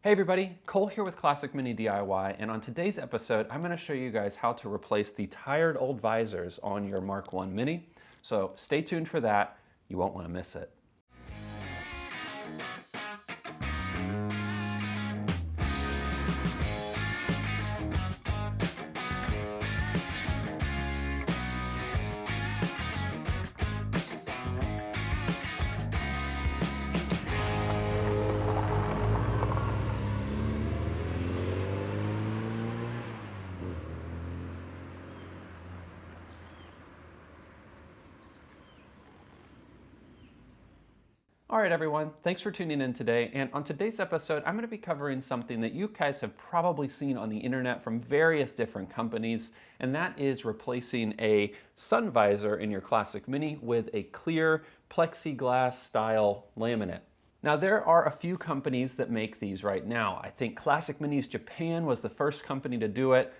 Hey everybody, Cole here with Classic Mini DIY, and on today's episode I'm going to show you guys how to replace the tired old visors on your Mk1 Mini. So stay tuned for that, you won't want to miss it. All right everyone, thanks for tuning in today, and on today's episode I'm going to be covering something that you guys have probably seen on the internet from various different companies, and that is replacing a sun visor in your Classic Mini with a clear plexiglass style laminate. Now there are a few companies that make these right now. I think Classic Minis Japan was the first company to do it.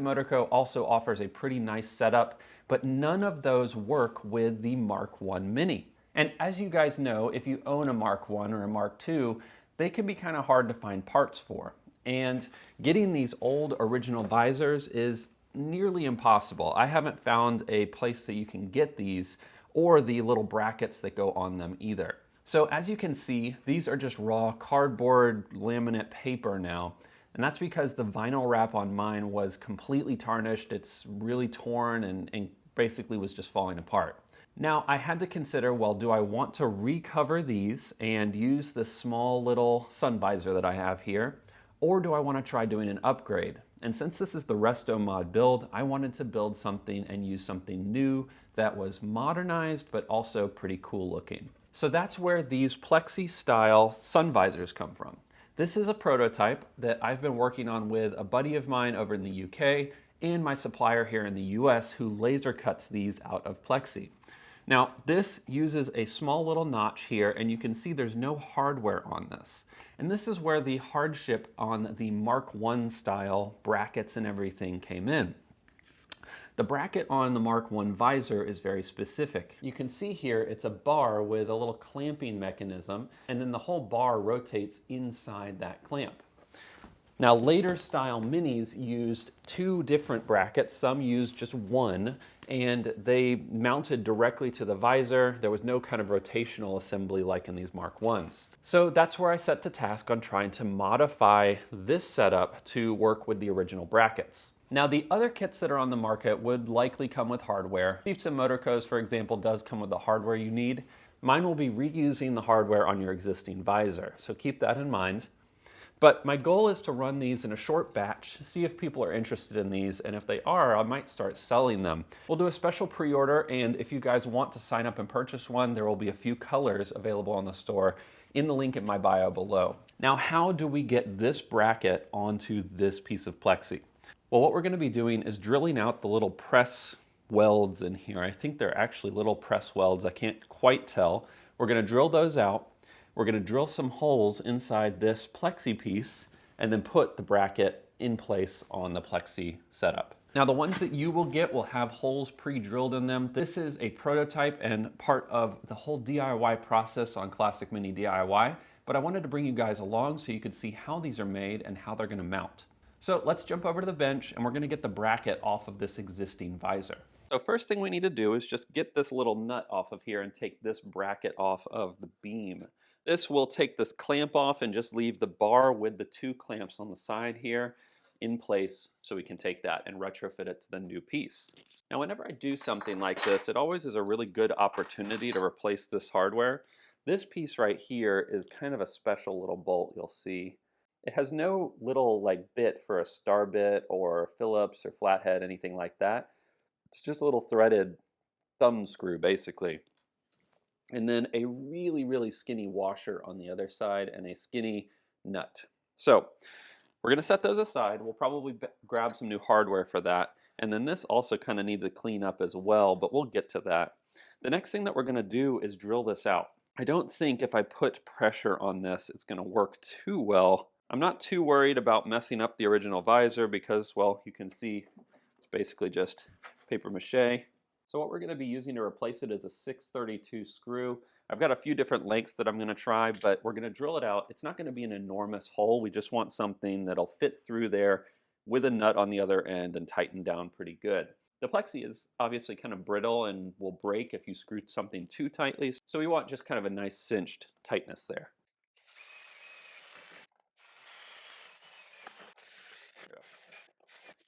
Motor Co. also offers a pretty nice setup, but none of those work with the Mk1 Mini. And as you guys know, if you own a Mk1 or a Mk2, they can be kind of hard to find parts for. And getting these old original visors is nearly impossible. I haven't found a place that you can get these or the little brackets that go on them either. So as you can see, these are just raw cardboard laminate paper now. And that's because the vinyl wrap on mine was completely tarnished. It's really torn and basically was just falling apart. Now I had to consider, well, do I want to recover these and use the small little sun visor that I have here, or do I want to try doing an upgrade? And since this is the Restomod build, I wanted to build something and use something new that was modernized but also pretty cool looking. So that's where these plexi style sun visors come from. This is a prototype that I've been working on with a buddy of mine over in the UK and my supplier here in the US who laser cuts these out of plexi. Now this uses a small little notch here, and you can see there's no hardware on this. And this is where the hardship on the Mk1 style brackets and everything came in. The bracket on the Mk1 visor is very specific. You can see here it's a bar with a little clamping mechanism, and then the whole bar rotates inside that clamp. Now later style minis used two different brackets, some used just one, and they mounted directly to the visor. There was no kind of rotational assembly like in these Mk1s. So that's where I set to task on trying to modify this setup to work with the original brackets. Now the other kits that are on the market would likely come with hardware. Motor Co.'s, for example, does come with the hardware you need. Mine will be reusing the hardware on your existing visor, so keep that in mind. But my goal is to run these in a short batch, see if people are interested in these, and if they are, I might start selling them. We'll do a special pre-order, and if you guys want to sign up and purchase one, there will be a few colors available on the store in the link in my bio below. Now, how do we get this bracket onto this piece of plexi? Well, what we're going to be doing is drilling out the little press welds in here. I think they're actually little press welds. I can't quite tell. We're going to drill those out. We're going to drill some holes inside this plexi piece and then put the bracket in place on the plexi setup. Now the ones that you will get will have holes pre-drilled in them. This is a prototype and part of the whole DIY process on Classic Mini DIY, but I wanted to bring you guys along so you could see how these are made and how they're going to mount. So let's jump over to the bench and we're going to get the bracket off of this existing visor. So first thing we need to do is just get this little nut off of here and take this bracket off of the beam. This will take this clamp off and just leave the bar with the two clamps on the side here in place so we can take that and retrofit it to the new piece. Now whenever I do something like this, it always is a really good opportunity to replace this hardware. This piece right here is kind of a special little bolt, you'll see. It has no little like bit for a star bit or Phillips or flathead, anything like that. It's just a little threaded thumb screw basically. And then a really, really skinny washer on the other side and a skinny nut. So we're going to set those aside. We'll probably grab some new hardware for that. And then this also kind of needs a clean up as well, but we'll get to that. The next thing that we're going to do is drill this out. I don't think if I put pressure on this, it's going to work too well. I'm not too worried about messing up the original visor because, well, you can see it's basically just paper mache. So what we're going to be using to replace it is a 632 screw. I've got a few different lengths that I'm going to try, but we're going to drill it out. It's not going to be an enormous hole. We just want something that'll fit through there with a nut on the other end and tighten down pretty good. The plexi is obviously kind of brittle and will break if you screw something too tightly. So we want just kind of a nice cinched tightness there.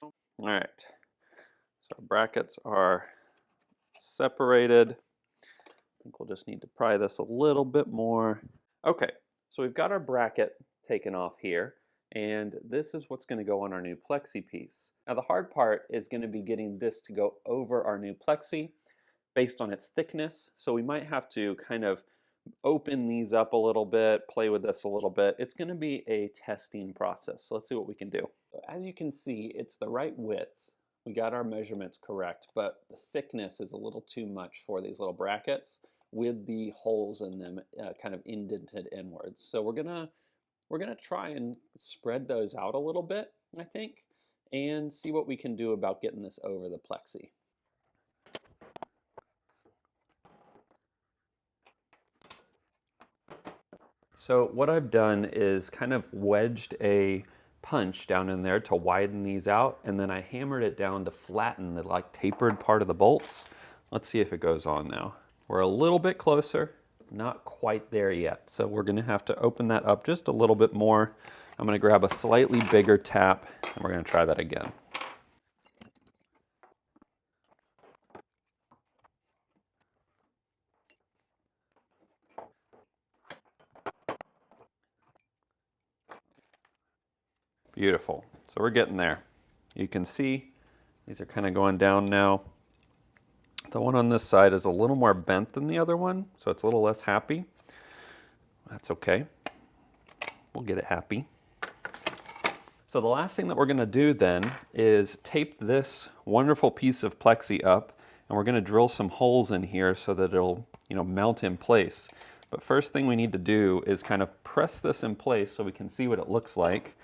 All right, so our brackets are separated. I think we'll just need to pry this a little bit more. Okay, so we've got our bracket taken off here, and this is what's going to go on our new plexi piece. Now the hard part is going to be getting this to go over our new plexi based on its thickness, so we might have to kind of open these up a little bit, play with this a little bit. It's going to be a testing process, so let's see what we can do. So as you can see, it's the right width. We got our measurements correct, but the thickness is a little too much for these little brackets with the holes in them kind of indented inwards. So we're gonna try and spread those out a little bit, I think, and see what we can do about getting this over the plexi. So what I've done is kind of wedged a punch down in there to widen these out, and then I hammered it down to flatten the like tapered part of the bolts. Let's see if it goes on now. We're a little bit closer, not quite there yet. So we're gonna have to open that up just a little bit more. I'm gonna grab a slightly bigger tap, and we're gonna try that again. Beautiful, so we're getting there. You can see these are kind of going down now. The one on this side is a little more bent than the other one, so it's a little less happy. That's okay. We'll get it happy. So the last thing that we're gonna do then is tape this wonderful piece of plexi up, and we're gonna drill some holes in here so that it'll, mount in place. But first thing we need to do is kind of press this in place so we can see what it looks like,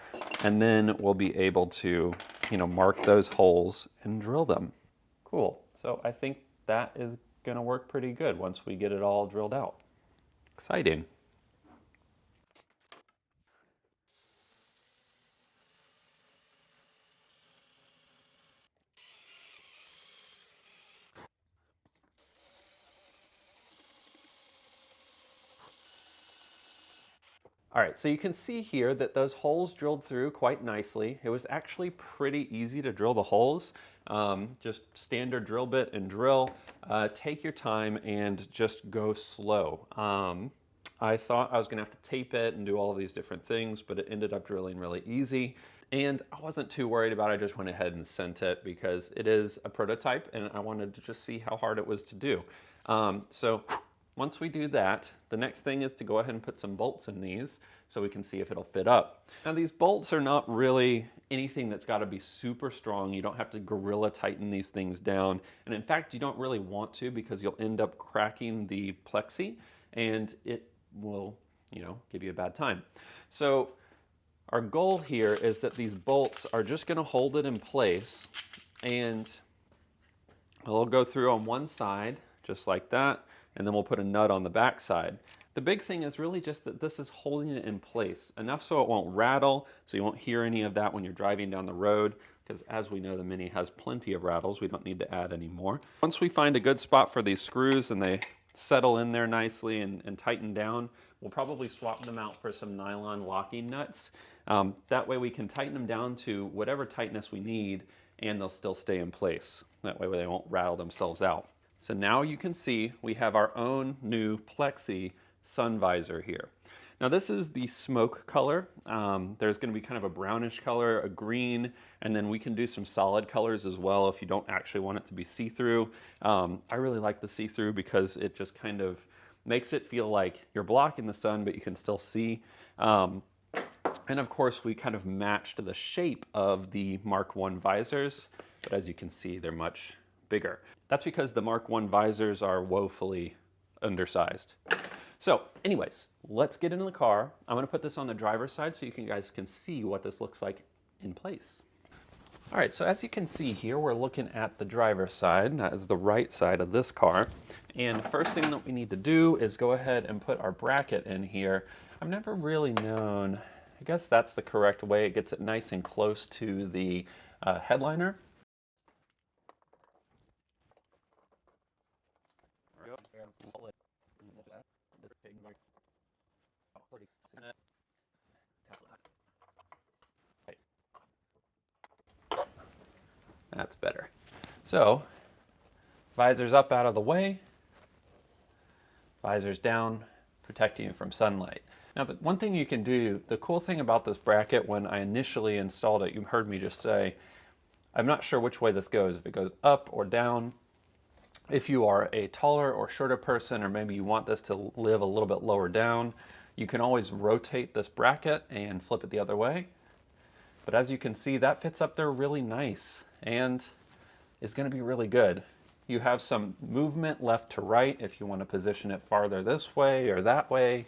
and then we'll be able to, mark those holes and drill them. Cool, so I think that is gonna work pretty good once we get it all drilled out. Exciting. All right, so you can see here that those holes drilled through quite nicely. It was actually pretty easy to drill the holes. Just standard drill bit and drill. Take your time and just go slow. I thought I was gonna have to tape it and do all of these different things, but it ended up drilling really easy. And I wasn't too worried about it. I just went ahead and sent it because it is a prototype and I wanted to just see how hard it was to do. So once we do that, the next thing is to go ahead and put some bolts in these so we can see if it'll fit up. Now these bolts are not really anything that's got to be super strong. You don't have to gorilla tighten these things down. And in fact, you don't really want to because you'll end up cracking the plexi and it will, give you a bad time. So our goal here is that these bolts are just going to hold it in place, and it'll go through on one side just like that, and then we'll put a nut on the back side. The big thing is really just that this is holding it in place enough so it won't rattle, so you won't hear any of that when you're driving down the road, because as we know, the Mini has plenty of rattles. We don't need to add any more. Once we find a good spot for these screws and they settle in there nicely and tighten down, we'll probably swap them out for some nylon locking nuts. That way we can tighten them down to whatever tightness we need and they'll still stay in place. That way they won't rattle themselves out. So now you can see we have our own new plexi sun visor here. Now this is the smoke color. There's going to be kind of a brownish color, a green, and then we can do some solid colors as well if you don't actually want it to be see-through. I really like the see-through because it just kind of makes it feel like you're blocking the sun, but you can still see. And of course, we kind of matched the shape of the Mk1 visors, but as you can see, they're much bigger. That's because the Mk1 visors are woefully undersized. So anyways, let's get into the car. I'm gonna put this on the driver's side so you guys can see what this looks like in place. All right, so as you can see here, we're looking at the driver's side. That is the right side of this car. And the first thing that we need to do is go ahead and put our bracket in here. I've never really known, I guess that's the correct way. It gets it nice and close to the headliner. That's better. So, visors up out of the way, visors down, protecting you from sunlight. Now, the one thing you can do, the cool thing about this bracket, when I initially installed it, you heard me just say, I'm not sure which way this goes, if it goes up or down. If you are a taller or shorter person, or maybe you want this to live a little bit lower down, you can always rotate this bracket and flip it the other way. But as you can see, that fits up there really nice and is going to be really good. You have some movement left to right if you want to position it farther this way or that way.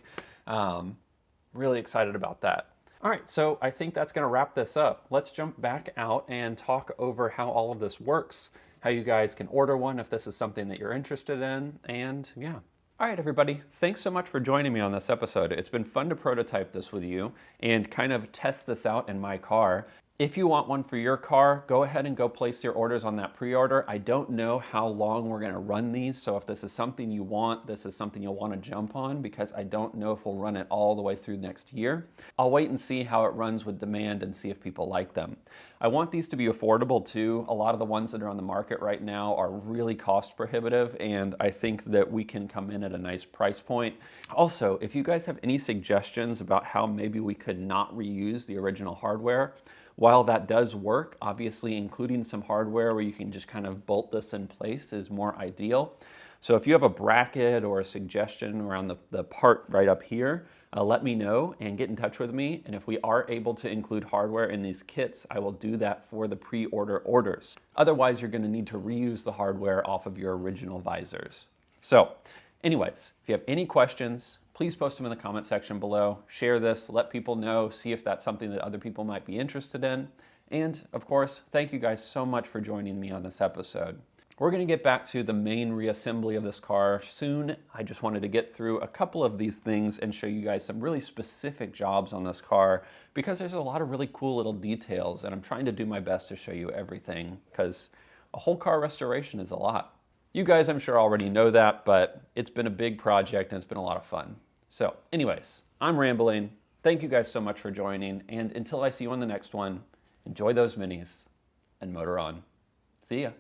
Really excited about that. All right, so I think that's going to wrap this up. Let's jump back out and talk over how all of this works, how you guys can order one if this is something that you're interested in, and yeah. All right, everybody, thanks so much for joining me on this episode. It's been fun to prototype this with you and kind of test this out in my car. If you want one for your car, go ahead and go place your orders on that pre-order. I don't know how long we're going to run these, so if this is something you want, this is something you'll want to jump on, because I don't know if we'll run it all the way through next year. I'll wait and see how it runs with demand and see if people like them. I want these to be affordable too. A lot of the ones that are on the market right now are really cost prohibitive, and I think that we can come in at a nice price point. Also, if you guys have any suggestions about how maybe we could not reuse the original hardware, while that does work, obviously including some hardware where you can just kind of bolt this in place is more ideal. So if you have a bracket or a suggestion around the part right up here, let me know and get in touch with me. And if we are able to include hardware in these kits, I will do that for the pre-order orders. Otherwise, you're going to need to reuse the hardware off of your original visors. So anyways, if you have any questions, please post them in the comment section below. Share this, let people know, see if that's something that other people might be interested in. And of course, thank you guys so much for joining me on this episode. We're going to get back to the main reassembly of this car soon. I just wanted to get through a couple of these things and show you guys some really specific jobs on this car, because there's a lot of really cool little details, and I'm trying to do my best to show you everything, because a whole car restoration is a lot. You guys, I'm sure, already know that, but it's been a big project and it's been a lot of fun. So anyways, I'm rambling. Thank you guys so much for joining, and until I see you on the next one, enjoy those minis and motor on. See ya.